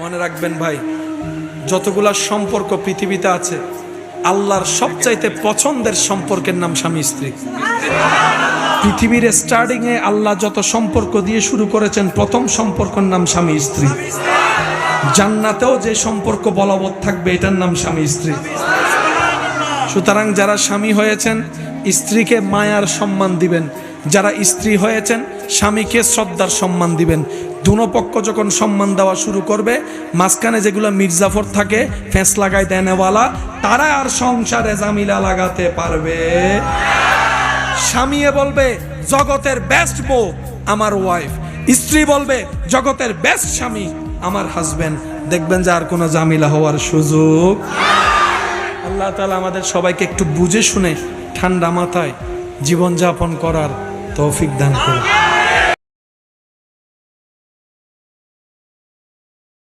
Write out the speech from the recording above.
মনে রাখবেন ভাই, যতগুলা সম্পর্ক পৃথিবীতে আছে, আল্লাহর সবচাইতে পছন্দের সম্পর্কের নাম স্বামী স্ত্রী। পৃথিবীর স্টার্টিং এ আল্লাহ যত সম্পর্ক দিয়ে শুরু করেছেন, প্রথম সম্পর্কের নাম স্বামী স্ত্রী। জান্নাতেও যে সম্পর্ক বলবৎ থাকবে, এটার নাম স্বামী স্ত্রী। সুতরাং যারা স্বামী হয়েছেন, স্ত্রীকে মায়ার সম্মান দিবেন। যারা স্ত্রী হয়েছেন, স্বামীকে শ্রদ্ধার সম্মান দিবেন। দুনো পক্ষ যখন সম্মান দেওয়া শুরু করবে, মাঝখানে যেগুলো মির্জাফর থাকে, ফেঁস লাগাই দেনেওয়ালা, তারা আর সংসারে জামিলা লাগাতে পারবে। স্বামীয়ে বলবে জগতের বেস্ট বউ আমার ওয়াইফ, স্ত্রী বলবে জগতের বেস্ট স্বামী আমার হাজবেন্ড। দেখবেন যে আর কোনো জামিলা হওয়ার সুযোগ। আল্লাহ তাআলা আমাদের সবাইকে একটু বুঝে শুনে ঠান্ডা মাথায় জীবনযাপন করার তৌফিক দান করুন।